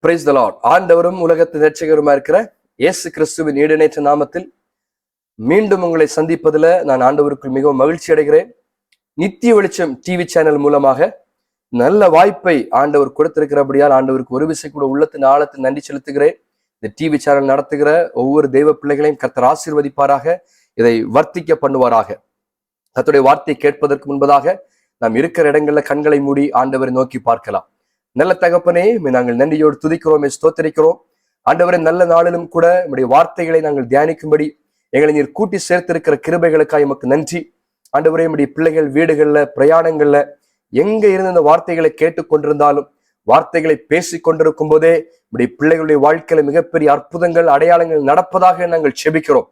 Praise the Lord. ஆண்டவரும் உலகத்தின் இரட்சகருமா இருக்கிற இயேசு கிறிஸ்துவின் ஈடேற்ற நாமத்தில் மீண்டும் உங்களை சந்திப்பதில் நான் ஆண்டவருக்குள் மிகவும் மகிழ்ச்சி அடைகிறேன். நித்திய வெளிச்சம் டிவி சேனல் மூலமாக நல்ல வாய்ப்பை ஆண்டவர் கொடுத்திருக்கிறபடியால் ஆண்டவருக்கு ஒரு விசை கூட உள்ளத்தின் ஆழத்தில் நன்றி செலுத்துகிறேன். இந்த டிவி சேனல் நடத்துகிற ஒவ்வொரு தெய்வ பிள்ளைகளையும் கர்த்தர் ஆசீர்வதிப்பாராக, இதை வர்த்திக்க பண்ணுவாராக. கர்த்தருடைய வார்த்தையை கேட்பதற்கு முன்பதாக நாம் இருக்கிற இடங்கள்ல கண்களை மூடி ஆண்டவரை நோக்கி பார்க்கலாம். நல்ல தகப்பனே, நாங்கள் நன்றியோடு துதிக்கிறோம், ஸ்தோத்திரிக்கிறோம். ஆண்டவரே, நல்ல நாளிலும் கூட நம்முடைய வார்த்தைகளை நாங்கள் தியானிக்கும்படி எங்களை நீர் கூட்டி சேர்த்திருக்கிற கிருபைகளுக்காக எமக்கு நன்றி. ஆண்டவரே, நம்முடைய பிள்ளைகள் வீடுகள்ல, பிரயாணங்கள்ல, எங்க இருந்து இந்த வார்த்தைகளை கேட்டுக்கொண்டிருந்தாலும், வார்த்தைகளை பேசி கொண்டிருக்கும் போதே நம்முடைய பிள்ளைகளுடைய வாழ்க்கையில மிகப்பெரிய அற்புதங்கள், அடையாளங்கள் நடப்பதாக நாங்கள் செபிக்கிறோம்.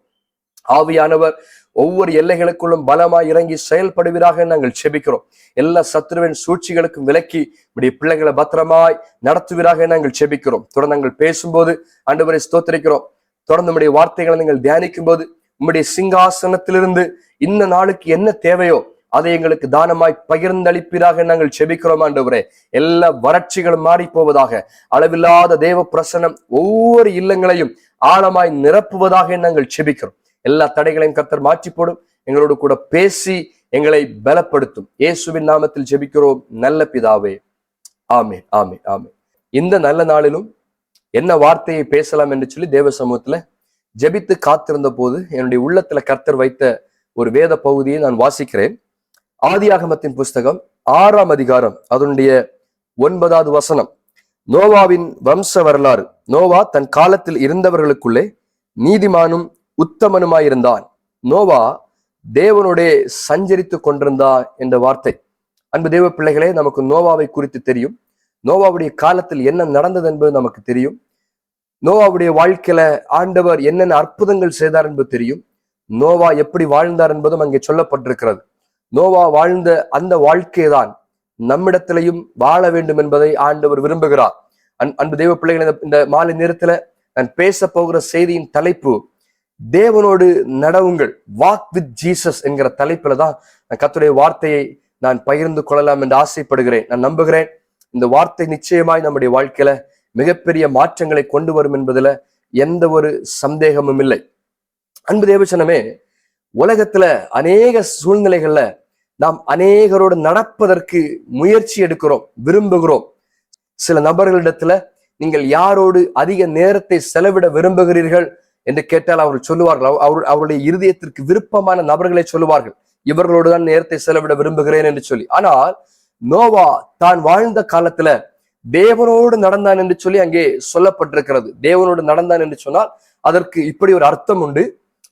ஆவியானவர் ஒவ்வொரு எல்லைகளுக்குள்ளும் பலமாய் இறங்கி செயல்படுவதாக நாங்கள் செபிக்கிறோம். எல்லா சத்துருவின் சூழ்ச்சிகளுக்கும் விலக்கி இப்படி பிள்ளைகளை பத்திரமாய் நடத்துவதாக நாங்கள் செபிக்கிறோம். தொடர்ந்து நாங்கள் பேசும்போது ஆண்டவரை ஸ்தோத்திரிக்கிறோம். தொடர்ந்து நம்முடைய வார்த்தைகளை நீங்கள் தியானிக்கும் போது உம்முடைய சிங்காசனத்திலிருந்து இந்த நாளுக்கு என்ன தேவையோ அதை எங்களுக்கு தானமாய் பகிர்ந்தளிப்பீராக நாங்கள் செபிக்கிறோம். ஆண்டவரே, எல்லா வறட்சிகளும் மாறி போவதாக, அளவில்லாத தேவ பிரசன்னம் ஒவ்வொரு இல்லங்களையும் ஆழமாய் நிரப்புவதாக நாங்கள் செபிக்கிறோம். எல்லா தடைகளையும் கர்த்தர் மாற்றி போடும். எங்களோடு கூட பேசி எங்களை பலப்படுத்தும். இயேசுவின் நாமத்தில் ஜெபிக்கிறோம் நல்ல பிதாவே, ஆமென், ஆமென், ஆமென். இந்த நல்ல நாளிலும் என்ன வார்த்தையை பேசலாம் என்று சொல்லி தேவ சமூகத்துல ஜெபித்து காத்திருந்த போது என்னுடைய உள்ளத்துல கர்த்தர் வைத்த ஒரு வேத பகுதியை நான் வாசிக்கிறேன். ஆதியாகமத்தின் புஸ்தகம் 6ஆம் அதிகாரம், அதனுடைய 9வது வசனம். நோவாவின் வம்ச வரலாறு. நோவா தன் காலத்தில் இருந்தவர்களுக்குள்ளே நீதிமானும் உத்தமனுமாயிருந்தான். நோவா தேவனுடைய சஞ்சரித்து கொண்டிருந்தான் என்ற வார்த்தை. அன்பு தேவ பிள்ளைகளே, நமக்கு நோவாவை குறித்து தெரியும். நோவாவுடைய காலத்தில் என்ன நடந்தது என்பது நமக்கு தெரியும். நோவாவுடைய வாழ்க்கையில ஆண்டவர் என்னென்ன அற்புதங்கள் செய்தார் என்பது தெரியும். நோவா எப்படி வாழ்ந்தார் என்பதும் அங்கே சொல்லப்பட்டிருக்கிறது. நோவா வாழ்ந்த அந்த வாழ்க்கைதான் நம்மிடத்திலையும் வாழ வேண்டும் என்பதை ஆண்டவர் விரும்புகிறார். அன்பு தேவ பிள்ளைகளை, இந்த மாலை நேரத்துல நான் பேச போகிற செய்தியின் தலைப்பு தேவனோடு நடவுங்கள், வாக் வித் ஜீசஸ் என்கிற தலைப்புல தான் கர்த்தருடைய வார்த்தையை நான் பகிர்ந்து கொள்ளலாம் என்று ஆசைப்படுகிறேன். நான் நம்புகிறேன் இந்த வார்த்தை நிச்சயமாய் நம்முடைய வாழ்க்கையில மிகப்பெரிய மாற்றங்களை கொண்டு வரும் என்பதுல எந்த ஒரு சந்தேகமும் இல்லை. அன்பு தேவச்சனமே, உலகத்துல அநேக சூழ்நிலைகள்ல நாம் அநேகரோடு நடப்பதற்கு முயற்சி எடுக்கிறோம், விரும்புகிறோம். சில நபர்களிடத்துல நீங்கள் யாரோடு அதிக நேரத்தை செலவிட விரும்புகிறீர்கள் என்று கேட்டால் அவர்கள் சொல்லுவார்கள், அவருடைய இருதயத்திற்கு விருப்பமான நபர்களை சொல்லுவார்கள், இவர்களோடு தான் நேரத்தை செலவிட விரும்புகிறேன் என்று சொல்லி. ஆனால் நோவா தான் வாழ்ந்த காலத்துல தேவனோடு நடந்தான் என்று சொல்லி அங்கே சொல்லப்பட்டிருக்கிறது. தேவனோடு நடந்தான் என்று சொன்னால் அதற்கு இப்படி ஒரு அர்த்தம் உண்டு.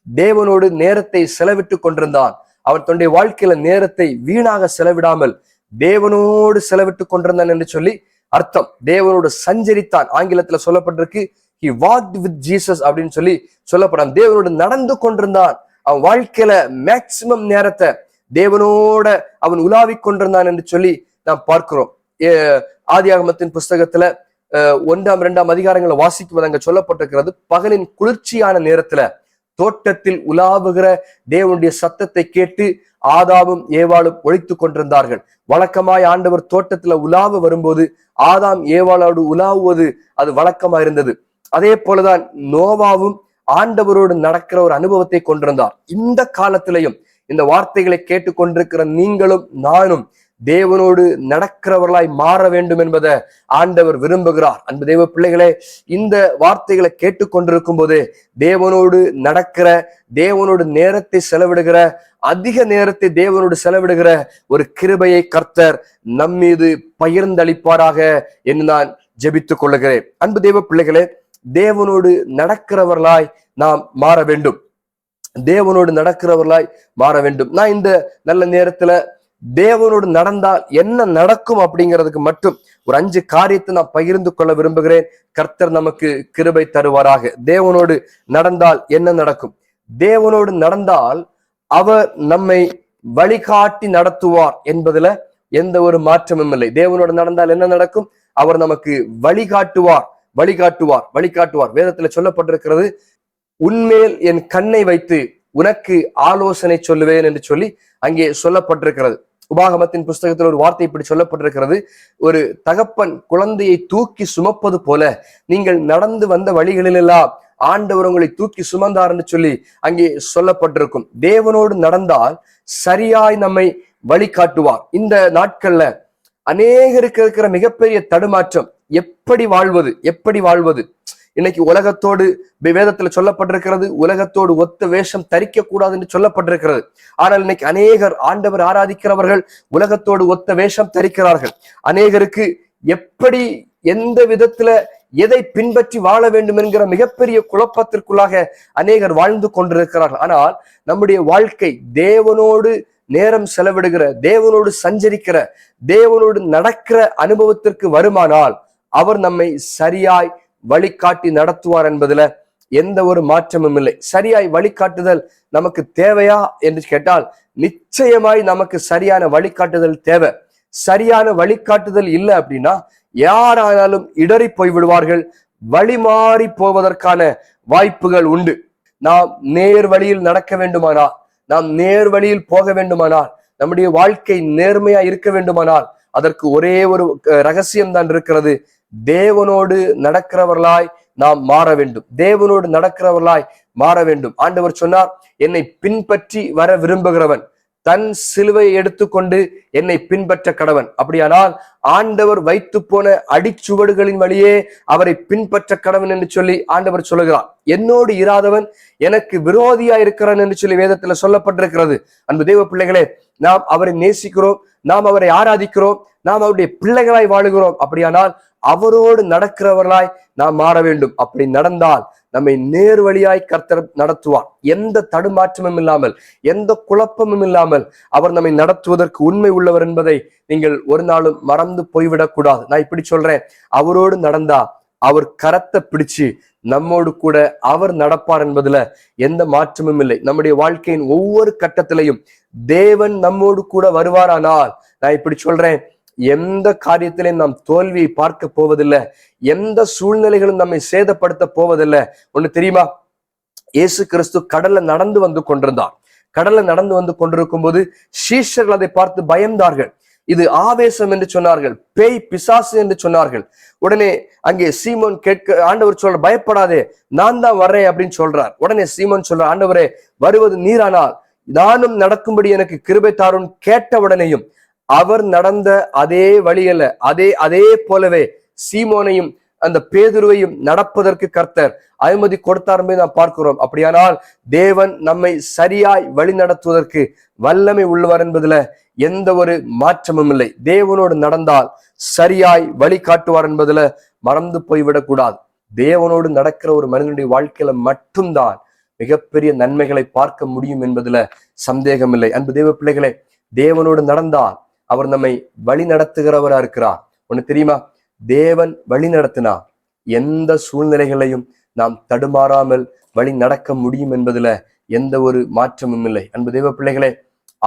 தேவனோடு நேரத்தை செலவிட்டு கொண்டிருந்தான். அவன் தன்னுடைய வாழ்க்கையில நேரத்தை வீணாக செலவிடாமல் தேவனோடு செலவிட்டு கொண்டிருந்தான் என்று சொல்லி அர்த்தம். தேவனோடு சஞ்சரித்தான். ஆங்கிலத்துல சொல்லப்பட்டிருக்கு he walked with Jesus அப்படின்னு சொல்லி சொல்லப்படான். தேவனோடு நடந்து கொண்டிருந்தான். அவன் வாழ்க்கையில மேக்சிமம் நேரத்தை தேவனோட அவன் உலாவிக் கொண்டிருந்தான் என்று சொல்லி நாம் பார்க்கிறோம். ஆதியாகமத்தின் புஸ்தகத்துல 1ஆம் 2ஆம் அதிகாரங்களை வாசிக்கும்போது அங்க சொல்லப்பட்டிருக்கிறது, பகலின் குளிர்ச்சியான நேரத்துல தோட்டத்தில் உலாவுகிற தேவனுடைய சத்தத்தை கேட்டு ஆதாமும் ஏவாளும் ஒழித்து கொண்டிருந்தார்கள். வழக்கமாய் ஆண்டவர் தோட்டத்துல உலாவ வரும்போது ஆதாம் ஏவாளோடு உலாவுவது அது வழக்கமா இருந்தது. அதே போலதான் நோவாவும் ஆண்டவரோடு நடக்கிற ஒரு அனுபவத்தை கொண்டிருந்தார். இந்த காலத்திலையும் இந்த வார்த்தைகளை கேட்டுக்கொண்டிருக்கிற நீங்களும் நானும் தேவனோடு நடக்கிறவர்களாய் மாற வேண்டும் என்பதை ஆண்டவர் விரும்புகிறார். அன்பு தேவ பிள்ளைகளே, இந்த வார்த்தைகளை கேட்டுக்கொண்டிருக்கும் போது தேவனோடு நடக்கிற, தேவனோடு நேரத்தை செலவிடுகிற, அதிக நேரத்தை தேவனோடு செலவிடுகிற ஒரு கிருபையை கர்த்தர் நம்மீது பகிர்ந்தளிப்பாராக என்று நான் ஜெபித்துக் கொள்ளுகிறேன். அன்பு தேவ பிள்ளைகளே, தேவனோடு நடக்கிறவர்களாய் நாம் மாற வேண்டும். தேவனோடு நடக்கிறவர்களாய் மாற வேண்டும். நான் இந்த நல்ல நேரத்துல தேவனோடு நடந்தால் என்ன நடக்கும் அப்படிங்கிறதுக்கு மட்டும் ஒரு 5 காரியத்தை நான் பகிர்ந்து கொள்ள விரும்புகிறேன். கர்த்தர் நமக்கு கிருபை தருவாராக. தேவனோடு நடந்தால் என்ன நடக்கும்? தேவனோடு நடந்தால் அவர் நம்மை வழிகாட்டி நடத்துவார் என்பதுல எந்த ஒரு மாற்றமும் இல்லை. தேவனோடு நடந்தால் என்ன நடக்கும்? அவர் நமக்கு வழிகாட்டுவார், வழிகாட்டுவார், வழிகாட்டுவார். வேதத்துல சொல்லப்பட்டிருக்கிறது, உன்மேல் என் கண்ணை வைத்து உனக்கு ஆலோசனை சொல்லுவேன் என்று சொல்லி அங்கே சொல்லப்பட்டிருக்கிறது. உபாகமத்தின் புஸ்தகத்தில் ஒரு வார்த்தை இப்படி சொல்லப்பட்டிருக்கிறது, ஒரு தகப்பன் குழந்தையை தூக்கி சுமப்பது போல நீங்கள் நடந்து வந்த வழிகளிலெல்லாம் ஆண்டவர் உங்களை தூக்கி சுமந்தார்னு சொல்லி அங்கே சொல்லப்பட்டிருக்கும். தேவனோடு நடந்தால் சரியாய் நம்மை வழிகாட்டுவார். இந்த நாட்கள்ல அநேகருக்கு இருக்கிற மிகப்பெரிய தடுமாற்றம், எப்படி வாழ்வது. இன்னைக்கு உலகத்தோடு வேதத்துல சொல்லப்பட்டிருக்கிறது, உலகத்தோடு ஒத்த வேஷம் தரிக்க கூடாது என்று சொல்லப்பட்டிருக்கிறது. ஆனால் இன்னைக்கு அநேகர் ஆண்டவர் ஆராதிக்கிறவர்கள் உலகத்தோடு ஒத்த வேஷம் தரிக்கிறார்கள். அநேகருக்கு எப்படி எந்த விதத்துல எதை பின்பற்றி வாழ வேண்டும் என்கிற மிகப்பெரிய குழப்பத்திற்குள்ளாக அநேகர் வாழ்ந்து கொண்டிருக்கிறார்கள். ஆனால் நம்முடைய வாழ்க்கை தேவனோடு நேரம் செலவிடுகிற, தேவனோடு சஞ்சரிக்கிற, தேவனோடு நடக்கிற அனுபவத்திற்கு வருமானால் அவர் நம்மை சரியாய் வழிகாட்டி நடத்துவார் என்பதுல எந்த ஒரு மாற்றமும் இல்லை. சரியாய் வழிகாட்டுதல் நமக்கு தேவையா என்று கேட்டால் நிச்சயமாய் நமக்கு சரியான வழிகாட்டுதல் தேவை. சரியான வழிகாட்டுதல் இல்லை அப்படின்னா யாரானாலும் இடறி போய் விடுவார்கள், வழி மாறி போவதற்கான வாய்ப்புகள் உண்டு. நாம் நேர் வழியில் நடக்க வேண்டுமானால், நாம் நேர் வழியில் போக வேண்டுமானால், நம்முடைய வாழ்க்கை நேர்மையா இருக்க வேண்டுமானால் அதற்கு ஒரே ஒரு ரகசியம் தான் இருக்கிறது. தேவனோடு நடக்கிறவர்களாய் நாம் மாற வேண்டும். தேவனோடு நடக்கிறவர்களாய் மாற வேண்டும். ஆண்டவர் சொன்னார், என்னை பின்பற்றி வர விரும்புகிறவன் தன் சிலுவையை எடுத்துக்கொண்டு என்னை பின்பற்ற கடவன். அப்படியானால் ஆண்டவர் வைத்து போன அடிச்சுவடுகளின் வழியே அவரை பின்பற்ற கடவன் என்று சொல்லி ஆண்டவர் சொல்லுகிறார். என்னோடு இராதவன் எனக்கு விரோதியா இருக்கிறான் என்று சொல்லி வேதத்துல சொல்லப்பட்டிருக்கிறது. அன்பு தேவ பிள்ளைகளே, நாம் அவரை நேசிக்கிறோம், நாம் அவரை ஆராதிக்கிறோம், நாம் அவருடைய பிள்ளைகளாய் வாழுகிறோம். அப்படியானால் அவரோடு நடக்கிறவர்களாய் நாம் மாற வேண்டும். அப்படி நடந்தால் நம்மை நேர் வழியாய் கர்த்தர் நடத்துவார். எந்த தடுமாற்றமும் இல்லாமல், எந்த குழப்பமும் இல்லாமல் அவர் நம்மை நடத்துவதற்கு உண்மை உள்ளவர் என்பதை நீங்கள் ஒரு நாளும் மறந்து போய்விடக் கூடாது. நான் இப்படி சொல்றேன், அவரோடு நடந்தா அவர் கரத்தை பிடிச்சு நம்மோடு கூட அவர் நடப்பார் என்பதுல எந்த மாற்றமும் இல்லை. நம்முடைய வாழ்க்கையின் ஒவ்வொரு கட்டத்திலையும் தேவன் நம்மோடு கூட வருவாரானால், நான் இப்படி சொல்றேன், எந்த காரியத்திலையும் நாம் தோல்வியை பார்க்க போவதில்லை, எந்த சூழ்நிலைகளும் நம்மை சேதப்படுத்த போவதில்லை. ஒண்ணு தெரியுமா, இயேசு கிறிஸ்து கடல்ல நடந்து வந்து கொண்டிருந்தார். கடல்ல நடந்து வந்து கொண்டிருக்கும் போது சீஷர்கள் அதை பார்த்து பயந்தார்கள். இது ஆவேசம் என்று சொன்னார்கள், பேய் பிசாசு என்று சொன்னார்கள். உடனே அங்கே சீமோன் ஆண்டவர் சொல்ற, பயப்படாதே, நான் தான் வர்றேன் அப்படின்னு சொல்றார். உடனே சீமோன் சொல்ற, ஆண்டவரே, வருவது நீரானால் நானும் நடக்கும்படி எனக்கு கிருபை தாரும் கேட்ட உடனேயும் அவர் நடந்த அதே வழியில அதே போலவே சீமோனையும் அந்த பேதுருவையும் நடப்பதற்கு கர்த்தர் அனுமதி கொடுத்தார் நாம் பார்க்கிறோம். அப்படியானால் தேவன் நம்மை சரியாய் வழி நடத்துவதற்கு வல்லமை உள்ளவர் என்பதுல எந்த ஒரு மாற்றமும் இல்லை. தேவனோடு நடந்தால் சரியாய் வழி காட்டுவார் என்பதுல மறந்து போய்விடக் கூடாது. தேவனோடு நடக்கிற ஒரு மனிதனுடைய வாழ்க்கையில மட்டும்தான் மிகப்பெரிய நன்மைகளை பார்க்க முடியும் என்பதுல சந்தேகம் இல்லை. அன்பு தேவ பிள்ளைகளே, தேவனோடு நடந்தால் அவர் நம்மை வழி நடத்துகிறவரா இருக்கிறார். ஒண்ணு தெரியுமா, தேவன் வழி நடத்தினா எந்த சூழ்நிலைகளையும் நாம் தடுமாறாமல் வழி நடக்க முடியும் என்பதுல எந்த ஒரு மாற்றமும் இல்லை. அன்பு தேவ பிள்ளைகளே,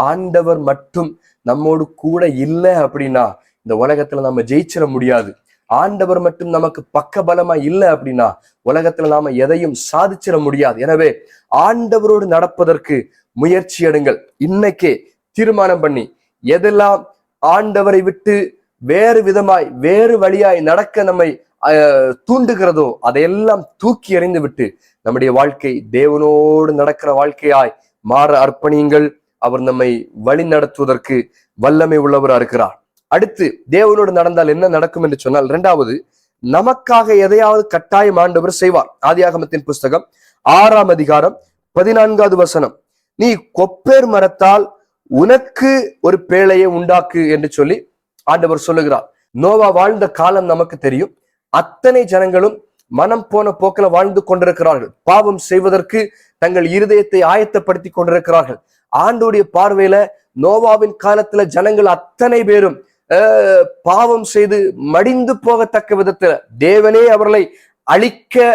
ஆண்டவர் மட்டும் நம்மோடு கூட இல்லை அப்படின்னா இந்த உலகத்துல நம்ம ஜெயிச்சிட முடியாது. ஆண்டவர் மட்டும் நமக்கு பக்க பலமா இல்லை அப்படின்னா உலகத்துல நாம எதையும் சாதிச்சிட முடியாது. எனவே ஆண்டவரோடு நடப்பதற்கு முயற்சி எடுங்கள். இன்னைக்கே தீர்மானம் பண்ணி எதெல்லாம் ஆண்டவரை விட்டு வேறு விதமாய் வேறு வழியாய் நடக்க நம்மை தூண்டுகிறதோ அதையெல்லாம் தூக்கி எறிந்து விட்டு நம்முடைய வாழ்க்கை தேவனோடு நடக்கிற வாழ்க்கையாய் மாற அர்ப்பணியுங்கள். அவர் நம்மை வழி நடத்துவதற்கு வல்லமை உள்ளவராக இருக்கிறார். அடுத்து, தேவனோடு நடந்தால் என்ன நடக்கும் என்று சொன்னால், இரண்டாவது, நமக்காக எதையாவது கட்டாயம் ஆண்டவர் செய்வார். ஆதியாகமத்தின் புஸ்தகம் 6ஆம் அதிகாரம் 14வது வசனம், நீ கொப்பேர் மரத்தால் உனக்கு ஒரு பேழையை உண்டாக்கு என்று சொல்லி ஆண்டவர் சொல்லுகிறார். நோவா வாழ்ந்த காலம் நமக்கு தெரியும். அத்தனை ஜனங்களும் மனம் போன போக்கில வாழ்ந்து கொண்டிருக்கிறார்கள். பாவம் செய்வதற்கு தங்கள் இருதயத்தை ஆயத்தப்படுத்தி கொண்டிருக்கிறார்கள். ஆண்டோடைய பார்வையில நோவாவின் காலத்துல ஜனங்கள் அத்தனை பேரும் பாவம் செய்து மடிந்து போகத்தக்க விதத்துல தேவனே அவர்களை அழிக்க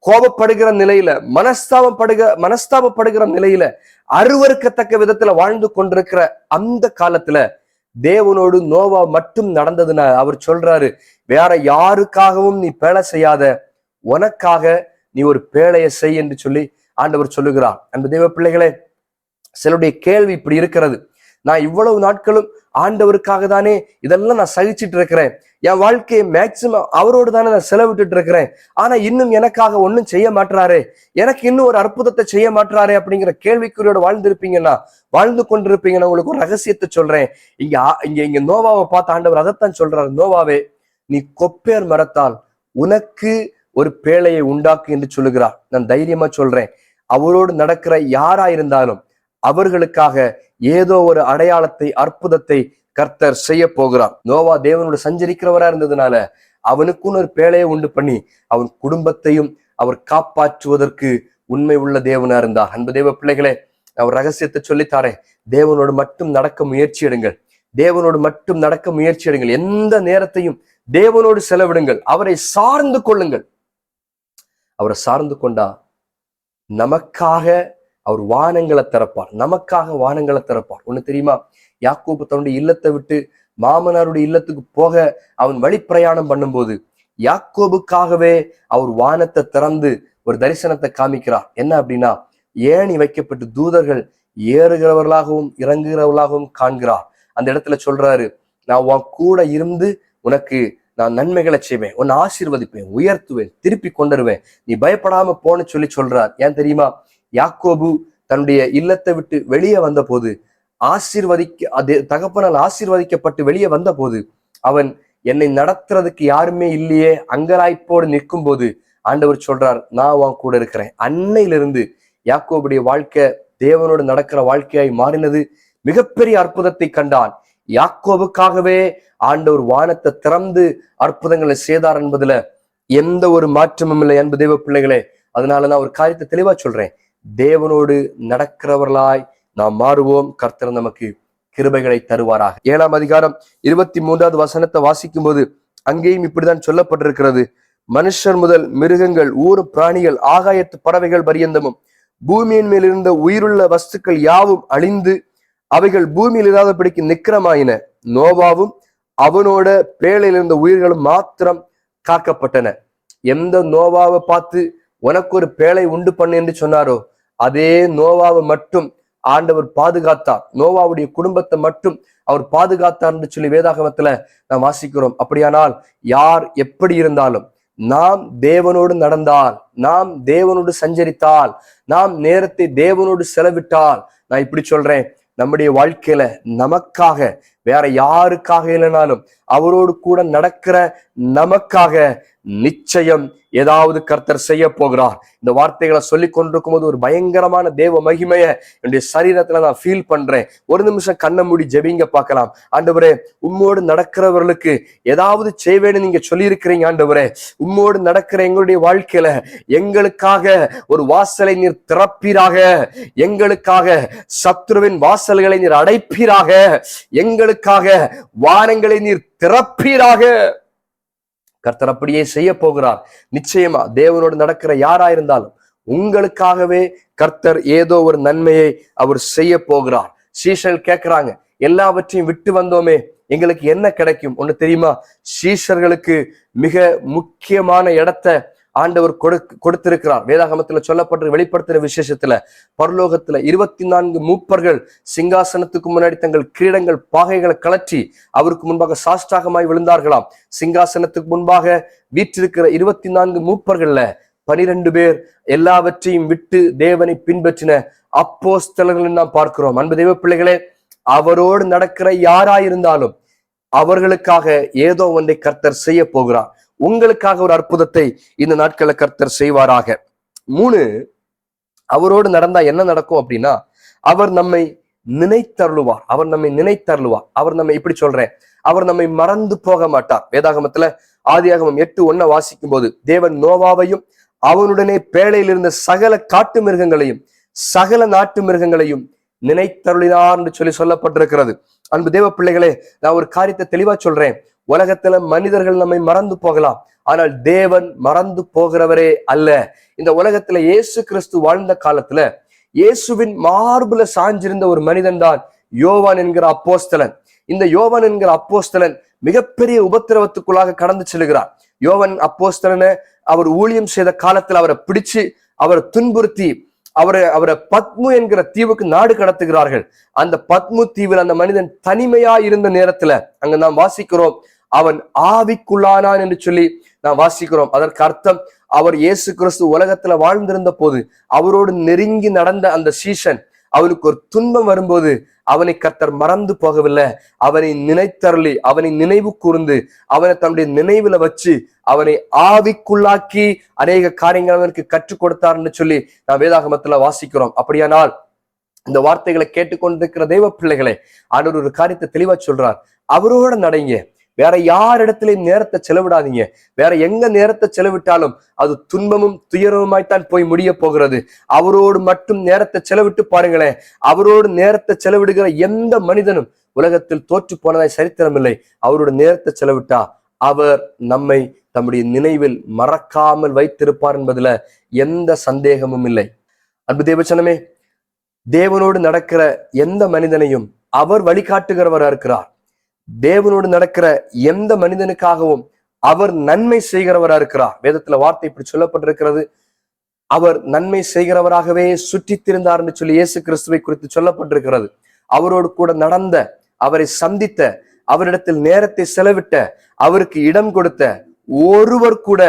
கோபப்படுகிற நிலையில, மனஸ்தாபப்படுகிற நிலையில, அருவருக்கத்தக்க விதத்துல வாழ்ந்து கொண்டிருக்கிற அந்த காலத்துல தேவனோடு நோவா மட்டும் நடந்ததுன்னா அவர் சொல்றாரு, வேற யாருக்காகவும் நீ பேழை செய்யாத, உனக்காக நீ ஒரு பேழையை செய் என்று சொல்லி ஆண்டவர் சொல்லுகிறார். அந்த தேவ பிள்ளைகளே, சிலருடைய கேள்வி இப்படி இருக்கிறது, நான் இவ்வளவு நாட்களும் ஆண்டவருக்காக தானே இதெல்லாம் நான் சகிச்சுட்டு இருக்கிறேன், என் வாழ்க்கையை மேக்சிமம் அவரோடு தானே நான் செலவிட்டு இருக்கிறேன், ஆனா இன்னும் எனக்காக ஒன்னும் செய்ய மாட்டாரே, எனக்கு இன்னும் ஒரு அற்புதத்தை செய்ய மாட்டாரே அப்படிங்கிற கேள்விக்குறியோட வாழ்ந்து கொண்டிருப்பீங்கன்னா உங்களுக்கு ஒரு ரகசியத்தை சொல்றேன். இங்க நோவாவை பார்த்து ஆண்டவர் அதைத்தான் சொல்றாரு, நோவாவே நீ கொப்பேர் மரத்தால் உனக்கு ஒரு பேழையை உண்டாக்கு என்று சொல்லுகிறார். நான் தைரியமா சொல்றேன், அவரோடு நடக்கிற யாரா இருந்தாலும் அவர்களுக்காக ஏதோ ஒரு அடையாளத்தை, அற்புதத்தை கர்த்தர் செய்ய போகிறார். நோவா தேவனோடு சஞ்சரிக்கிறவரா இருந்ததுனால அவனுக்குன்னு ஒரு பேழையை உண்டு பண்ணி அவன் குடும்பத்தையும் அவர் காப்பாற்றுவதற்கு உண்மை உள்ள தேவனா இருந்தார். அன்பு தேவ பிள்ளைகளே, அவர் ரகசியத்தை சொல்லித்தாரேன், தேவனோடு மட்டும் நடக்க முயற்சி எடுங்கள், தேவனோடு மட்டும் நடக்க முயற்சி எடுங்கள், எந்த நேரத்தையும் தேவனோடு செலவிடுங்கள், அவரை சார்ந்து கொள்ளுங்கள். அவரை சார்ந்து கொண்டா நமக்காக அவர் வானங்களை திறப்பார், நமக்காக வானங்களை திறப்பார். ஒண்ணு தெரியுமா, யாக்கோபு தன்னுடைய இல்லத்தை விட்டு மாமனாருடைய இல்லத்துக்கு போக அவன் வழி பிரயாணம் பண்ணும்போது யாக்கோபுக்காகவே அவர் வானத்தை திறந்து ஒரு தரிசனத்தை காமிக்கிறார். என்ன அப்படின்னா, ஏணி வைக்கப்பட்டு தூதர்கள் ஏறுகிறவர்களாகவும் இறங்குகிறவர்களாகவும் காண்கிறார். அந்த இடத்துல சொல்றாரு, நான் உன் கூட இருந்து உனக்கு நான் நன்மைகளை செய்வேன், உன்னை ஆசீர்வதிப்பேன், உயர்த்துவேன், திருப்பி கொண்டுருவேன், நீ பயப்படாம போன்னு சொல்றார். ஏன் தெரியுமா, யாக்கோபு தன்னுடைய இல்லத்தை விட்டு வெளியே வந்த போது தகப்பனால் ஆசீர்வதிக்கப்பட்டு வெளியே வந்த போது அவன் என்னை நடத்துறதுக்கு யாருமே இல்லையே அங்கலாய்ப்போடு நிற்கும் போது ஆண்டவர் சொல்றார், நான் உன் கூட இருக்கிறேன். அன்னையிலிருந்து யாக்கோபுடைய வாழ்க்கை தேவனோடு நடக்கிற வாழ்க்கையாய் மாறினது. மிகப்பெரிய அற்புதத்தை கண்டான். யாக்கோபுக்காகவே ஆண்டவர் வானத்தை திறந்து அற்புதங்களை செய்தார் என்பதுல எந்த ஒரு மாற்றமும் இல்லை. அன்பு தேவ பிள்ளைகளே, அதனால நான் ஒரு காரியத்தை தெளிவா சொல்றேன், தேவனோடு நடக்கிறவர்களாய் நாம் மாறுவோம். கர்த்தர் நமக்கு கிருபைகளை தருவாராக. 7ஆம் அதிகாரம் 23வது வசனத்தை வாசிக்கும் போது அங்கேயும் இப்படிதான் சொல்லப்பட்டிருக்கிறது, மனுஷர் முதல் மிருகங்கள், ஊர் பிராணிகள், ஆகாயத்து பறவைகள் பரியந்தமும் பூமியின் மேல் இருந்த உயிருள்ள வஸ்துக்கள் யாவும் அழிந்து அவைகள் பூமியில் இல்லாதபடிக்கு நிக்கிரமாயின. நோவாவும் அவனோட பேழையில் இருந்த உயிர்களும் மாத்திரம் காக்கப்பட்டன. எந்த நோவாவை பார்த்து உனக்கு ஒரு பேழை உண்டு பண்ணு என்று சொன்னாரோ அதே நோவாவை மட்டும் ஆண்டவர் பாதுகாத்தார். நோவாவுடைய குடும்பத்தை மட்டும் அவர் பாதுகாத்தார் என்று சொல்லி வேதாகமத்துல நாம் வாசிக்கிறோம். அப்படியானால் யார் எப்படி இருந்தாலும் நாம் தேவனோடு நடந்தால், நாம் தேவனோடு சஞ்சரித்தால், நாம் நேரத்தை தேவனோடு செலவிட்டால், நான் இப்படி சொல்றேன், நம்முடைய வாழ்க்கையில நமக்காக வேற யாருக்காக இல்லைனாலும் அவரோடு கூட நடக்கிற நமக்காக நிச்சயம் ஏதாவது கர்த்தர் செய்ய போகிறார். இந்த வார்த்தைகளை சொல்லி கொண்டிருக்கும் போது ஒரு பயங்கரமான தேவ மகிமைய என்னுடைய சரீரத்துல நான் ஃபீல் பண்றேன். ஒரு நிமிஷம் கண்ணை மூடி ஜெபிங்க பார்க்கலாம். ஆண்டவரே, உம்மோடு நடக்கிறவர்களுக்கு ஏதாவது செய்வேன்னு நீங்க சொல்லி இருக்கிறீங்க. ஆண்டவரே, உம்மோடு நடக்கிற எங்களுடைய வாழ்க்கையில எங்களுக்காக ஒரு வாசலை நீர் திறப்பீராக, எங்களுக்காக சத்துருவின் வாசல்களை நீர் அடைப்பீராக, எங்களுக்காக வானங்களை நீர் திறப்பீராக. கர்த்தர் அப்படியே செய்ய போகிறார். நிச்சயமா தேவனோடு நடக்கிற யாரா இருந்தாலும் உங்களுக்காகவே கர்த்தர் ஏதோ ஒரு நன்மையை அவர் செய்ய போகிறார். சீஷர்கள் கேட்கிறாங்க, எல்லாவற்றையும் விட்டு வந்தோமே, எங்களுக்கு என்ன கிடைக்கும்? ஒண்ணு தெரியுமா, சீஷர்களுக்கு மிக முக்கியமான இடத்தை ஆண்டவர் கொடுத்திருக்கிறார். வேதாகமத்துல சொல்லப்பட்டு வெளிப்படுத்துற விசேஷத்துல பரலோகத்துல 24 மூப்பர்கள் சிங்காசனத்துக்கு முன்னாடி தங்கள் கிரீடங்கள் பாகைகளை கலற்றி அவருக்கு முன்பாக சாஷ்டாகமாய் விழுந்தார்களாம். சிங்காசனத்துக்கு முன்பாக வீற்றிருக்கிற 24 மூப்பர்கள்ல 12 பேர் எல்லாவற்றையும் விட்டு தேவனை பின்பற்றின அப்போஸ்தலர்கள் நாம் பார்க்கிறோம். அன்பு தெய்வ பிள்ளைகளே, அவரோடு நடக்கிற யாராயிருந்தாலும் அவர்களுக்காக ஏதோ ஒன்றை கர்த்தர் செய்ய போகிறார். உங்களுக்காக ஒரு அற்புதத்தை இந்த நாட்களை கர்த்தர் செய்வாராக. 3, அவரோடு நடந்தா என்ன நடக்கும் அப்படின்னா, அவர் நம்மை நினைத்தருளுவார். அவர் நம்மை நினைத்தருளுவார். அவர் நம்ம இப்படி சொல்றேன், அவர் நம்மை மறந்து போக மாட்டார். வேதாகமத்துல ஆதியாகமம் 8:1 வாசிக்கும் போது தேவன் நோவாவையும் அவனுடனே பேழையில் இருந்த சகல காட்டு மிருகங்களையும் சகல நாட்டு மிருகங்களையும் நினைத்தருளினார் என்று சொல்லப்பட்டிருக்கிறது. அன்பு தேவ பிள்ளைகளே, நான் ஒரு காரியத்தை தெளிவா சொல்றேன், உலகத்துல மனிதர்கள் நம்மை மறந்து போகலாம், ஆனால் தேவன் மறந்து போகிறவரே அல்ல. இந்த உலகத்துல இயேசு கிறிஸ்து வாழ்ந்த காலத்துல இயேசுவின் மார்புல சாஞ்சிருந்த ஒரு மனிதன் தான் யோவான் என்கிற அப்போஸ்தலன். இந்த யோவான் என்கிற அப்போஸ்தலன் மிகப்பெரிய உபத்திரவத்துக்குள்ளாக கடந்து செல்கிறார். யோவான் அப்போஸ்தலனை அவர் ஊழியம் செய்த காலத்துல அவரை பிடிச்சு அவரை துன்புறுத்தி அவரை பத்மு என்கிற தீவுக்கு நாடு கடத்துகிறார்கள். அந்த பத்மு தீவில் அந்த மனிதன் தனிமையா இருந்த நேரத்துல அங்க நாம் வாசிக்கிறோம், அவன் ஆவிக்குள்ளானான் என்று சொல்லி நாம் வாசிக்கிறோம். அதற்கு அர்த்தம், அவர் இயேசு கிறிஸ்து உலகத்துல வாழ்ந்திருந்த போது அவரோடு நெருங்கி நடந்த அந்த சீஷன், அவனுக்கு ஒரு துன்பம் வரும்போது அவனை கர்த்தர் மறந்து போகவில்லை. அவனை நினைத்தருளி, அவனை நினைவு கூர்ந்து, அவனை தன்னுடைய நினைவுல வச்சு அவனை ஆவிக்குள்ளாக்கி அநேக காரியங்கள் அவனுக்கு கற்றுக் கொடுத்தார்னு சொல்லி நான் வேதாகமத்துல வாசிக்கிறோம். அப்படியானால் இந்த வார்த்தைகளை கேட்டுக்கொண்டிருக்கிற தெய்வ பிள்ளைகளை ஆண்டவர் ஒரு காரியத்தை தெளிவா சொல்றார், அவரோட நடைங்க. வேற யார் இடத்துலயும் நேரத்தை செலவிடாதீங்க. வேற எங்க நேரத்தை செலவிட்டாலும் அது துன்பமும் துயரவுமாய்த்தான் போய் முடிய போகிறது. அவரோடு மட்டும் நேரத்தை செலவிட்டு பாருங்களேன். அவரோடு நேரத்தை செலவிடுகிற எந்த மனிதனும் உலகத்தில் தோற்று போனதாய் சரித்திரமில்லை. அவரோட நேரத்தை செலவிட்டா அவர் நம்மை தம்முடைய நினைவில் மறக்காமல் வைத்திருப்பார் என்பதுல எந்த சந்தேகமும் இல்லை. அன்பு தேவச்சனமே, தேவனோடு நடக்கிற எந்த மனிதனையும் அவர் வழிகாட்டுகிறவரா இருக்கிறார். தேவனோடு நடக்கிற எந்த மனிதனுக்காகவும் அவர் நன்மை செய்கிறவரா இருக்கிறார். வேதத்துல வார்த்தை இப்படி சொல்லப்பட்டிருக்கிறது, அவர் நன்மை செய்கிறவராகவே சுற்றித் திரிந்தார் என்று சொல்லி இயேசு கிறிஸ்துவை குறித்து சொல்லப்பட்டிருக்கிறது. அவரோடு கூட நடந்த, அவரை சந்தித்த, அவரிடத்தில் நேரத்தை செலவிட்ட, அவருக்கு இடம் கொடுத்த ஒருவர் கூட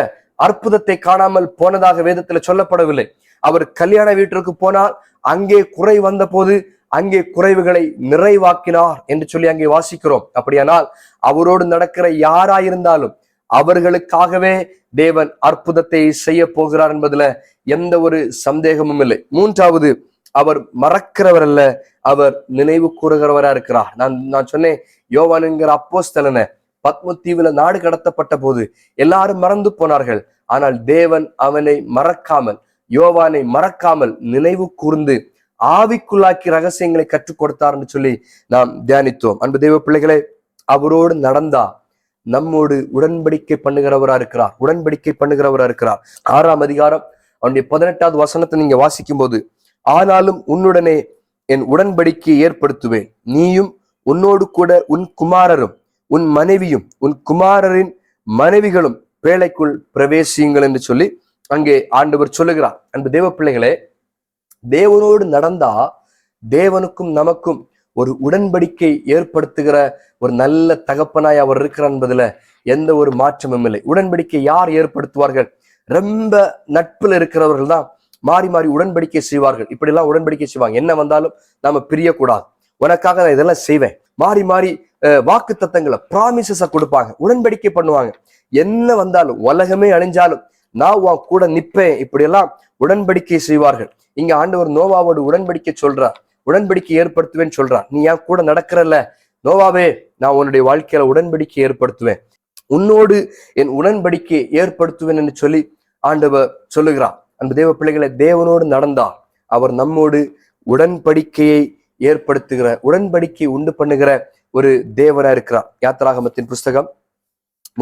அற்புதத்தை காணாமல் போனதாக வேதத்துல சொல்லப்படவில்லை. அவர் கல்யாண வீட்டிற்கு போனால் அங்கே குறை வந்த போது அங்கே குறைவுகளை நிறைவாக்கினார் என்று சொல்லி அங்கே வாசிக்கிறோம். அப்படியானால் அவரோடு நடக்கிற யாராயிருந்தாலும் அவர்களுக்காகவே தேவன் அற்புதத்தை செய்ய போகிறார் என்பதுல எந்த ஒரு சந்தேகமும் இல்லை. மூன்றாவது, அவர் மறக்கிறவர் அல்ல, அவர் நினைவு கூறுகிறவரா இருக்கிறார். நான் சொன்னேன், யோவான் என்கிற அப்போஸ்தலனை பத்மு தீவுல நாடு கடத்தப்பட்ட போது எல்லாரும் மறந்து போனார்கள். ஆனால் தேவன் அவனை மறக்காமல், யோவானை மறக்காமல் நினைவு கூர்ந்து ஆவிக்குள்ளாக்கி ரகசியங்களை கற்றுக் கொடுத்தார் என்று சொல்லி நாம் தியானித்தோம். அன்பு தெய்வ பிள்ளைகளே, அவரோடு நடந்தா நம்மோடு உடன்படிக்கை பண்ணுகிறவரா இருக்கிறார். உடன்படிக்கை பண்ணுகிறவரா இருக்கிறார். 6ஆம் அதிகாரம் அவனுடைய 18வது வசனத்தை நீங்க வாசிக்கும் போது, ஆனாலும் உன்னுடனே என் உடன்படிக்கையை ஏற்படுத்துவேன், நீயும் உன்னோடு கூட உன் குமாரரும் உன் மனைவியும் உன் குமாரரின் மனைவிகளும் பேழைக்குள் பிரவேசியுங்கள் என்று சொல்லி அங்கே ஆண்டவர் சொல்லுகிறார். அன்பு தேவ பிள்ளைகளே, தேவனோடு நடந்தா தேவனுக்கும் நமக்கும் ஒரு உடன்படிக்கை ஏற்படுத்துகிற ஒரு நல்ல தகப்பனாய் அவர் இருக்கிறார் என்பதுல எந்த ஒரு மாற்றமும் இல்லை. உடன்படிக்கை யார் ஏற்படுத்துவார்கள்? ரொம்ப நட்புல இருக்கிறவர்கள் தான் மாறி மாறி உடன்படிக்கை செய்வார்கள். இப்படி எல்லாம் உடன்படிக்கை செய்வாங்க, என்ன வந்தாலும் நாம பிரியக்கூடாது, உனக்காக நான் இதெல்லாம் செய்வேன், மாறி மாறி வாக்கு தத்தங்களை ப்ராமிசஸ கொடுப்பாங்க, உடன்படிக்கை பண்ணுவாங்க. என்ன வந்தாலும், உலகமே அழிஞ்சாலும் நான் உன் கூட நிப்பேன், இப்படி எல்லாம் உடன்படிக்கை செய்வார்கள். இங்க ஆண்டவர் நோவாவோடு உடன்படிக்கை சொல்றார், உடன்படிக்கை ஏற்படுத்துவேன்னு சொல்றார். நீ என் கூட நடக்கிறல்ல நோவாவே, நான் உன்னுடைய வாழ்க்கையில உடன்படிக்கை ஏற்படுத்துவேன், உன்னோடு என் உடன்படிக்கை ஏற்படுத்துவேன் என்று சொல்லி ஆண்டவர் சொல்லுகிறார். அந்த தேவ பிள்ளைகளை, தேவனோடு நடந்தால் அவர் நம்மோடு உடன்படிக்கையை ஏற்படுத்துகிற, உடன்படிக்கை உண்டு பண்ணுகிற ஒரு தேவனா இருக்கிறார். யாத்திராகமத்தின் புஸ்தகம்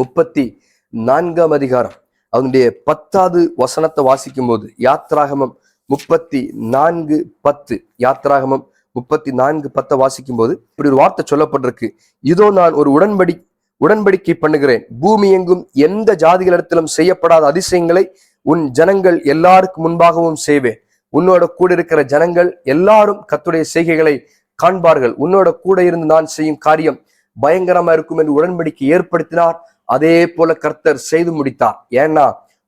34ஆம் அதிகாரம் அவனுடைய 10வது வசனத்தை வாசிக்கும் போது, யாத்திராகமம் 34:10, யாத்திராகமம் 34:10 வாசிக்கும் போது இப்படி ஒரு வார்த்தை சொல்லப்பட்டிருக்கு, இதோ நான் ஒரு உடன்படிக்கை பண்ணுகிறேன், பூமி எங்கும் எந்த ஜாதிகளிடத்திலும் செய்யப்படாத அதிசயங்களை உன் ஜனங்கள் எல்லாருக்கும் முன்பாகவும் செய்வேன். உன்னோட கூட இருக்கிற ஜனங்கள் எல்லாரும் கர்த்தருடைய செய்கைகளை காண்பார்கள். உன்னோட கூட இருந்து நான் செய்யும் காரியம் பயங்கரமா இருக்கும் என்று உடன்படிக்கை ஏற்படுத்தினார். அதே போல கர்த்தர் செய்து முடித்தார். ஏன்னா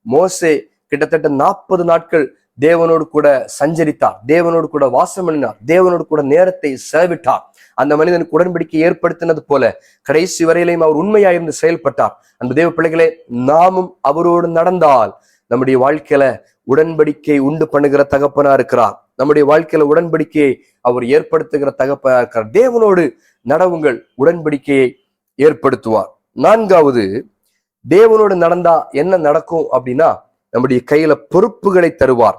மோசே கிட்டத்தட்ட 40 நாட்கள் தேவனோடு கூட சஞ்சரித்தார், தேவனோடு கூட வாசம் பண்ணினார், தேவனோடு கூட நேரத்தை செலவிட்டார். அந்த மனிதனுக்கு உடன்படிக்கை ஏற்படுத்தினது போல கடைசி வரையிலையும் அவர் உண்மையாயிருந்து செயல்பட்டார். அந்த தேவ பிள்ளைகளே, நாமும் அவரோடு நடந்தால் நம்முடைய வாழ்க்கையில உடன்படிக்கை உண்டு பண்ணுகிற தகப்பனா இருக்கிறார். நம்முடைய வாழ்க்கையில உடன்படிக்கையை அவர் ஏற்படுத்துகிற தகப்பனா இருக்கிறார். தேவனோடு நடவுங்கள், உடன்படிக்கையை ஏற்படுத்துவார். 4வது, தேவனோடு நடந்தா என்ன நடக்கும் அப்படின்னா, நம்முடைய கையில பொறுப்புகளை தருவார்.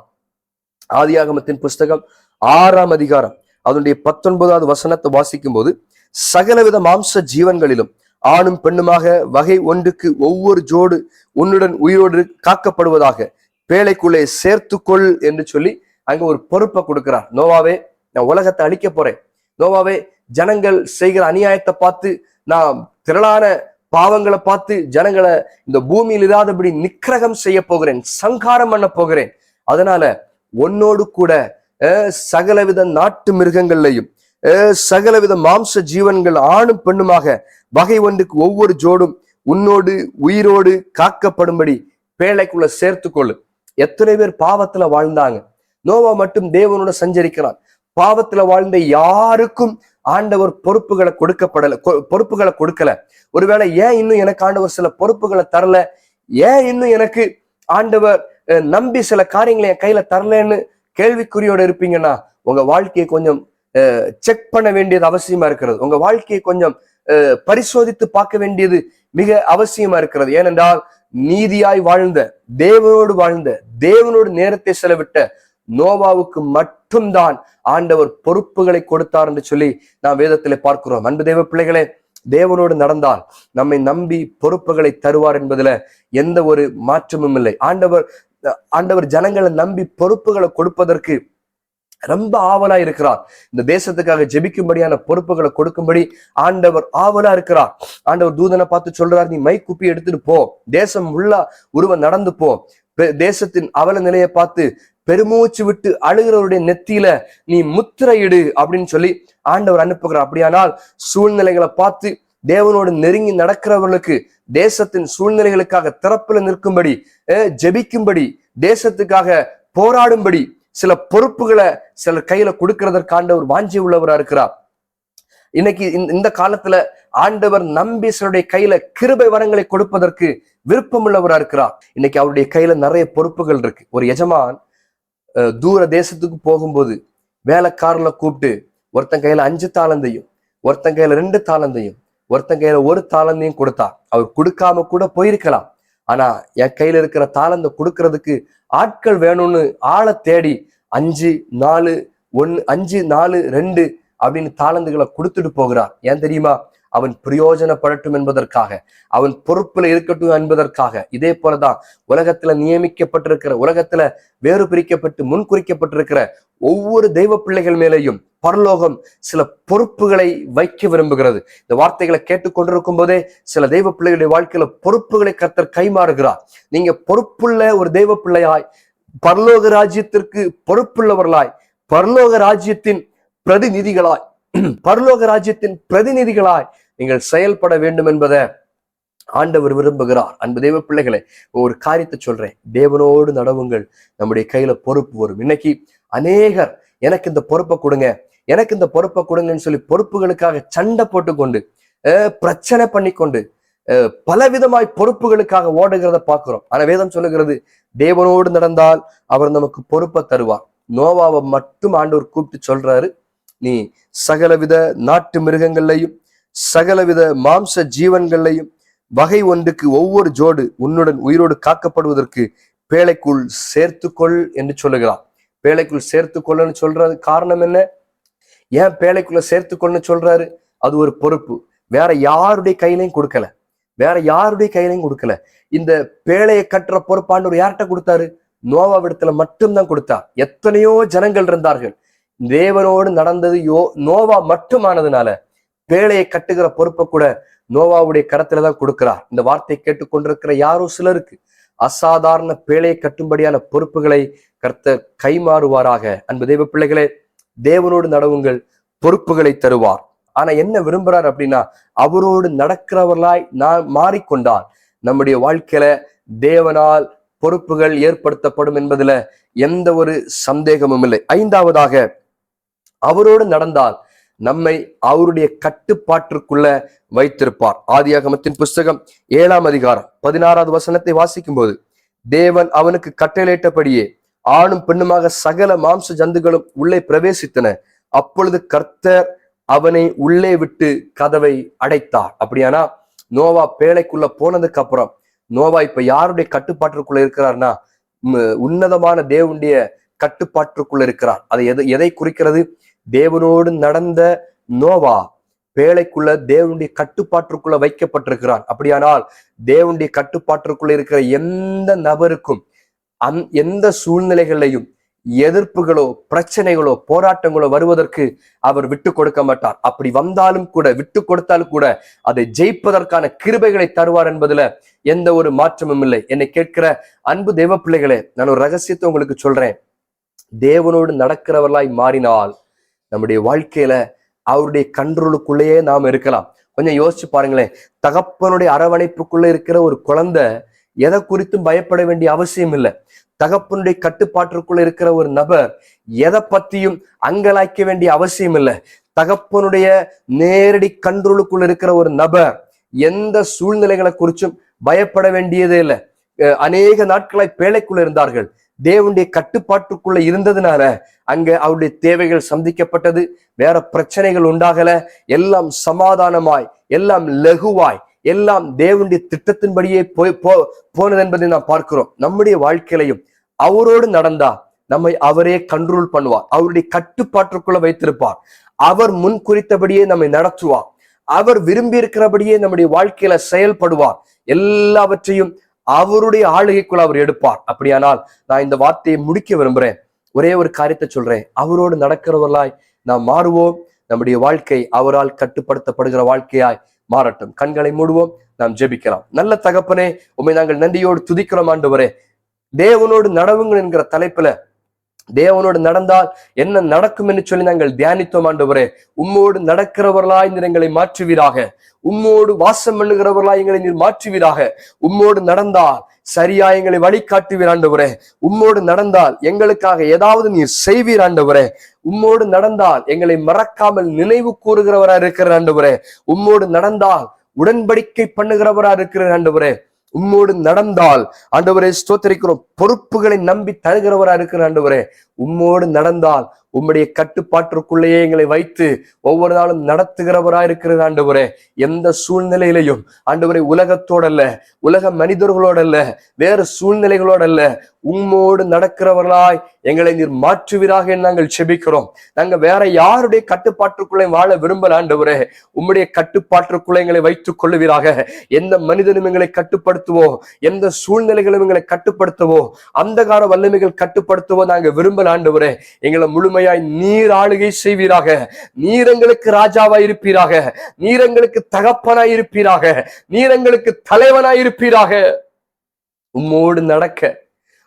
ஆதியாகமத்தின் புஸ்தகம் 6ஆம் அதிகாரம் அதனுடைய 19வது வசனத்தை வாசிக்கும் போது, சகலவித மாம்ச ஜீவன்களிலும் ஆணும் பெண்ணுமாக வகை ஒன்றுக்கு ஒவ்வொரு ஜோடு உன்னுடன் உயிரோடு காக்கப்படுவதாக பேழைக்குள்ளே சேர்த்துக்கொள் என்று சொல்லி அங்க ஒரு பொறுப்பை கொடுக்கிறார். நோவாவே, நான் உலகத்தை அழிக்க போறேன், நோவாவே ஜனங்கள் செய்கிற அநியாயத்தை பார்த்து, நான் திரளான பாவங்களை பார்த்து ஜனங்களை இந்த பூமியில் இல்லாதபடி நிக்கிரகம் செய்ய போகிறேன், சங்காரம் பண்ண போகிறேன். அதனால உன்னோடு கூட சகலவித நாட்டு மிருகங்கள்லையும் சகலவித மாம்ச ஜீவன்கள் ஆணும் பெண்ணுமாக வகை ஒன்றுக்கு ஒவ்வொரு ஜோடும் உன்னோடு உயிரோடு காக்கப்படும்படி பேழைக்குள்ள சேர்த்துக்கொள்ளு. எத்தனை பேர் பாவத்துல வாழ்ந்தாங்க. நோவா மட்டும் தேவனோட சஞ்சரிக்கிறான். பாவத்துல வாழ்ந்த யாருக்கும் ஆண்டவர் பொறுப்புகளை கொடுக்கல. ஒருவேளை ஏன் இன்னும் எனக்கு ஆண்டவர் சில பொறுப்புகளை தரல, ஏன் இன்னும் எனக்கு ஆண்டவர் நம்பி சில காரியங்களை என் கையில தரலன்னு கேள்விக்குறியோட இருப்பீங்கன்னா உங்க வாழ்க்கையை கொஞ்சம் செக் பண்ண வேண்டியது அவசியமா இருக்கிறது. உங்க வாழ்க்கையை கொஞ்சம் பரிசோதித்து பார்க்க வேண்டியது மிக அவசியமா இருக்கிறது. ஏனென்றால் நீதியாய் வாழ்ந்த தேவனோடு நேரத்தை செலவிட்ட நோவாவுக்கு மட்டும்தான் ஆண்டவர் பொறுப்புகளை கொடுத்தார் என்று சொல்லி நாம் வேதத்திலே பார்க்கிறோம். அன்பு தேவ பிள்ளைகளே, தேவனோடு நடந்தால் நம்மை நம்பி பொறுப்புகளை தருவார் என்பதுல எந்த ஒரு மாற்றமும் இல்லை. ஆண்டவர் ஜனங்களை நம்பி பொறுப்புகளை கொடுப்பதற்கு ரொம்ப ஆவலா இருக்கிறார். இந்த தேசத்துக்காக ஜெபிக்கும்படியான பொறுப்புகளை கொடுக்கும்படி ஆண்டவர் ஆவலா இருக்கிறார். ஆண்டவர் தூதனை பார்த்து சொல்றார், நீ மை குப்பி எடுத்துட்டு போ, தேசம் உள்ள நடந்து போ, தேசத்தின் அவல நிலையை பார்த்து பெருமூச்சு விட்டு அழுகிறவருடைய நெத்தியில நீ முத்திரையிடு அப்படின்னு சொல்லி ஆண்டவர் அனுப்புகிறார். அப்படியானால் சூழ்நிலைகளை பார்த்து தேவனோடு நெருங்கி நடக்கிறவர்களுக்கு தேசத்தின் சூழ்நிலைகளுக்காக திறப்புல நிற்கும்படி, ஜெபிக்கும்படி, தேசத்துக்காக போராடும்படி சில பொறுப்புகளை சிலர் கையில கொடுக்கிறதற்கு ஆண்டவர் வாஞ்சி உள்ளவரா இருக்கிறார். இன்னைக்கு இந்த காலத்துல ஆண்டவர் நம்பி சிலருடைய கையில கிருபை வரங்களை கொடுப்பதற்கு விருப்பம் உள்ளவரா இருக்கிறார். இன்னைக்கு அவருடைய கையில நிறைய பொறுப்புகள் இருக்கு. ஒரு எஜமான் தூர தேசத்துக்கு போகும்போது வேலைக்காரல கூப்பிட்டு ஒருத்தன் கையில 5 தாளந்தையும், ஒருத்தன் கையில 2 தாளந்தையும், ஒருத்தன் கையில 1 தாளந்தையும் கொடுத்தார். அவர் கொடுக்காம கூட போயிருக்கலாம். ஆனா என் கையில இருக்கிற தாளந்தை கொடுக்கறதுக்கு ஆட்கள் வேணும்னு ஆளை தேடி 5, 4, 1, 5, 4, 2 அப்படின்னு தாளந்துகளை கொடுத்துட்டு போகிறார். ஏன் தெரியுமா? அவன் பிரயோஜனப்படட்டும் என்பதற்காக, அவன் பொறுப்புல இருக்கட்டும் என்பதற்காக. இதே போலதான் உலகத்துல நியமிக்கப்பட்டிருக்கிற, உலகத்துல வேறு பிரிக்கப்பட்டு முன்குறிக்கப்பட்டிருக்கிற ஒவ்வொரு தெய்வ பிள்ளைகள் மேலேயும் பரலோகம் சில பொறுப்புகளை வைக்க விரும்புகிறது. இந்த வார்த்தைகளை கேட்டுக்கொண்டிருக்கும் போதே சில தெய்வ பிள்ளைகளுடைய வாழ்க்கையில பொறுப்புகளை கர்த்தர் கைமாறுகிறார். நீங்க பொறுப்புள்ள ஒரு தெய்வ பிள்ளையாய், பரலோக ராஜ்யத்திற்கு பொறுப்புள்ளவர்களாய், பரலோக ராஜ்யத்தின் பிரதிநிதிகளாய் நீங்கள் செயல்பட வேண்டும் என்பதை ஆண்டவர் விரும்புகிறார். அன்பு தெய்வ பிள்ளைகளை, ஒரு காரியத்தை சொல்றேன், தேவனோடு நடவுங்கள், நம்முடைய கையில பொறுப்பு வரும். இன்னைக்கு அநேகர் எனக்கு இந்த பொறுப்பை கொடுங்க, எனக்கு இந்த பொறுப்பை கொடுங்கன்னு சொல்லி பொறுப்புகளுக்காக சண்டை போட்டுக்கொண்டு, பிரச்சனை பண்ணிக்கொண்டு, பலவிதமாய் பொறுப்புகளுக்காக ஓடுகிறத பார்க்கிறோம். ஆனா வேதம் சொல்லுகிறது, தேவனோடு நடந்தால் அவர் நமக்கு பொறுப்பை தருவார். நோவாவை மட்டும் ஆண்டவர் கூப்பிட்டு சொல்றாரு, நீ சகலவித நாட்டு மிருகங்கள்லையும் சகலவித மாம்ச ஜீவன்கள்லையும் வகை ஒன்றுக்கு ஒவ்வொரு ஜோடு உன்னுடன் உயிரோடு காக்கப்படுவதற்கு பேழைக்குள் சேர்த்துக்கொள் என்று சொல்லுகிறார். பேழைக்குள் சேர்த்துக்கொள்ளன்னு சொல்றது காரணம் என்ன? ஏன் பேழைக்குள்ள சேர்த்துக்கொள்னு சொல்றாரு? அது ஒரு பொறுப்பு. வேற யாருடைய கையிலையும் கொடுக்கல. இந்த பேழையை கட்டுற பொறுப்பாண்டவர் யார்கிட்ட கொடுத்தாரு? நோவாவிடத்துல மட்டும்தான் கொடுத்தார். எத்தனையோ ஜனங்கள் இருந்தார்கள். தேவனோடு நடந்தது நோவா மட்டுமானதுனால பேழையை கட்டுகிற பொறுப்பை கூட நோவாவுடைய கரத்துலதான் கொடுக்கிறார். இந்த வார்த்தையை கேட்டுக்கொண்டிருக்கிற யாரோ சிலருக்கு அசாதாரண பேழையை கட்டும்படியான பொறுப்புகளை கர்த்தர் கைமாறுவாராக. அன்பு தெய்வ பிள்ளைகளே, தேவனோடு நடவுங்கள், பொறுப்புகளை தருவார். ஆனா என்ன விரும்புறார் அப்படின்னா, அவரோடு நடக்கிறவர்களாய் நான் மாறிக்கொண்டால் நம்முடைய வாழ்க்கையில தேவனால் பொறுப்புகள் ஏற்படுத்தப்படும் என்பதுல எந்த ஒரு சந்தேகமும் இல்லை. 5வதாக, அவரோடு நடந்தால் நம்மை அவருடைய கட்டுப்பாட்டிற்குள்ள வைத்திருப்பார். ஆதியாகமத்தின் புஸ்தகம் 7ஆம் அதிகாரம் 16வது வசனத்தை வாசிக்கும் போது, தேவன் அவனுக்கு கட்டளையிட்டபடியே ஆணும் பெண்ணுமாக சகல மாம்ச ஜந்துகளும் உள்ளே பிரவேசித்தன. அப்பொழுது கர்த்தர் அவனை உள்ளே விட்டு கதவை அடைத்தார். அப்படியானா நோவா பேழைக்குள்ள போனதுக்கு அப்புறம் நோவா இப்ப யாருடைய கட்டுப்பாட்டிற்குள்ள இருக்கிறார்னா, உன்னதமான தேவனுடைய கட்டுப்பாட்டிற்குள்ள இருக்கிறார். அது எதை குறிக்கிறது? தேவனோடு நடந்த நோவா பேழைக்குள்ள தேவனுடைய கட்டுப்பாட்டிற்குள்ள வைக்கப்பட்டிருக்கிறான். அப்படியானால் தேவனுடைய கட்டுப்பாட்டிற்குள்ள இருக்கிற எந்த நபருக்கும் எந்த சூழ்நிலைகளையும் எதிர்ப்புகளோ பிரச்சனைகளோ போராட்டங்களோ வருவதற்கு அவர் விட்டு கொடுக்க மாட்டார். அப்படி வந்தாலும் கூட, விட்டு கொடுத்தாலும் கூட அதை ஜெயிப்பதற்கான கிருபைகளை தருவார் என்பதுல எந்த ஒரு மாற்றமும் இல்லை. என்னை கேட்கிற அன்பு தெய்வ பிள்ளைகளே, நான் ஒரு ரகசியத்தை உங்களுக்கு சொல்றேன். தேவனோடு நடக்கிறவர்களாய் மாறினால் நம்முடைய வாழ்க்கையில அவருடைய கண்ட்ரோலுக்குள்ளேயே நாம் இருக்கலாம். கொஞ்சம் யோசிச்சு பாருங்களேன். தகப்பனுடைய அரவணைப்புக்குள்ள இருக்கிற ஒரு குழந்தை எதை குறித்தும் பயப்பட வேண்டிய அவசியம் இல்லை. தகப்பனுடைய கட்டுப்பாட்டிற்குள்ள இருக்கிற ஒரு நபர் எதை பத்தியும் அங்கலாய்க்க வேண்டிய அவசியம் இல்லை. தகப்பனுடைய நேரடி கண்ட்ரோலுக்குள்ள இருக்கிற ஒரு நபர் எந்த சூழ்நிலைகளை குறிச்சும் பயப்பட வேண்டியதே இல்லை. அநேக நாட்களாய் பேழைக்குள்ள இருந்தார்கள். தேவனுடைய கட்டுப்பாட்டுக்குள்ள இருந்ததுனால அங்க அவருடைய தேவைகள் சந்திக்கப்பட்டது, வேற பிரச்சனைகள் உண்டாகல, எல்லாம் சமாதானமாய், எல்லாம் லகுவாய், எல்லாம் தேவனுடைய திட்டத்தின்படியே போனது என்பதை நாம் பார்க்கிறோம். நம்முடைய வாழ்க்கையிலையும் அவரோடு நடந்தா நம்மை அவரே கண்ட்ரோல் பண்ணுவார், அவருடைய கட்டுப்பாட்டுக்குள்ள வைத்திருப்பார், அவர் முன் குறித்தபடியே நம்மை நடத்துவார், அவர் விரும்பி இருக்கிறபடியே நம்முடைய வாழ்க்கையில செயல்படுவார், எல்லாவற்றையும் அவருடைய ஆளுகைக்குள்ள அவர் எடுப்பார். அப்படியானால் நான் இந்த வார்த்தையை முடிக்க விரும்புறேன். ஒரே ஒரு காரியத்தை சொல்றேன், அவரோடு நடக்கிறவர்களாய் நாம் மாறுவோம். நம்முடைய வாழ்க்கை அவரால் கட்டுப்படுத்தப்படுகிற வாழ்க்கையாய் மாறட்டும். கண்களை மூடுவோம், நாம் ஜெபிக்கலாம். நல்ல தகப்பனே, உம்மை நாங்கள் நன்றியோடு துதிக்கிறோம் ஆண்டவரே. தேவனோடு நடவுங்கள் என்கிற தலைப்புல தேவனோடு நடந்தால் என்ன நடக்கும் என்று சொல்லி நாங்கள் தியானித்தோம் ஆண்டவரே. உம்மோடு நடக்கிறவர்களாய் நீர் எங்களை மாற்றுவீராக, உம்மோடு வாசம் பண்ணுகிறவர்களாய் எங்களை நீர் மாற்றுவீராக. உம்மோடு நடந்தால் சரியா எங்களை வழிகாட்டுவீர் ஆண்டவரே. உம்மோடு நடந்தால் எங்களுக்காக ஏதாவது நீர் செய்வீர் ஆண்டவரே. உம்மோடு நடந்தால் எங்களை மறக்காமல் நினைவு கூறுகிறவரா இருக்கிற ஆண்டவரே. உம்மோடு நடந்தால் உடன்படிக்கை பண்ணுகிறவரா இருக்கிற ஆண்டவரே. உம்மோடு நடந்தால் ஆண்டவரே ஸ்தோத்திரிக்கிறோம், பொறுப்புகளை நம்பி தருகிறவரா இருக்கிற ஆண்டவரே. உம்மோடு நடந்தால் உம்முடைய கட்டுப்பாட்டிற்குள்ளேயே எங்களை வைத்து ஒவ்வொரு நாளும் நடத்துகிறவரா இருக்கிற ஆண்டவரே. எந்த சூழ்நிலையிலையும் ஆண்டவரே உலகத்தோடல்ல, உலக மனிதர்களோடல்ல, வேறு சூழ்நிலைகளோடல்ல, உம்மோடு நடக்கிறவர்களாய் எங்களை நீர் மாற்றுவீராக நாங்கள் செபிக்கிறோம். நாங்க வேற யாருடைய கட்டுப்பாட்டுக்குள்ளே வாழ விரும்பல ஆண்டவரே. உம்முடைய கட்டுப்பாட்டிற்குள்ளே எங்களை வைத்துக் கொள்ளுவீராக. எந்த மனிதனும் எங்களை கட்டுப்படுத்துவோ, எந்த சூழ்நிலைகளும் எங்களை கட்டுப்படுத்தவோ, அந்தகார வல்லமைகள் கட்டுப்படுத்தவோ நாங்க விரும்பல ஆண்டவரே. எங்களை முழுமையாய் நீர் ஆளுகை செய்வீராக. நீர் எங்களுக்கு ராஜாவாய் இருப்பீராக, நீர் எங்களுக்கு தகப்பனாய் இருப்பீராக, நீர் எங்களுக்கு தலைவனாய் இருப்பீராக. உம்மோடு நடக்க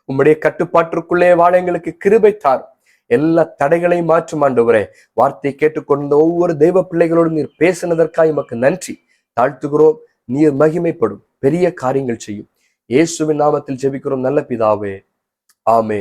உம்முடைய கட்டுப்பாட்டிற்குள்ளே வாழ எங்களுக்கு கிருபை தார். எல்லா தடைகளையும் மாற்றும் ஆண்டவரே. வார்த்தை கேட்டுக்கொண்ட ஒவ்வொரு தெய்வ பிள்ளைகளோடு நீர் பேசினதற்காக உமக்கு நன்றி தாழ்த்துகிறோம். நீர் மகிமைப்படும், பெரிய காரியங்கள் செய்யும். இயேசுவின் நாமத்தில் ஜெபிக்கிறோம் நல்ல பிதாவே, ஆமென்.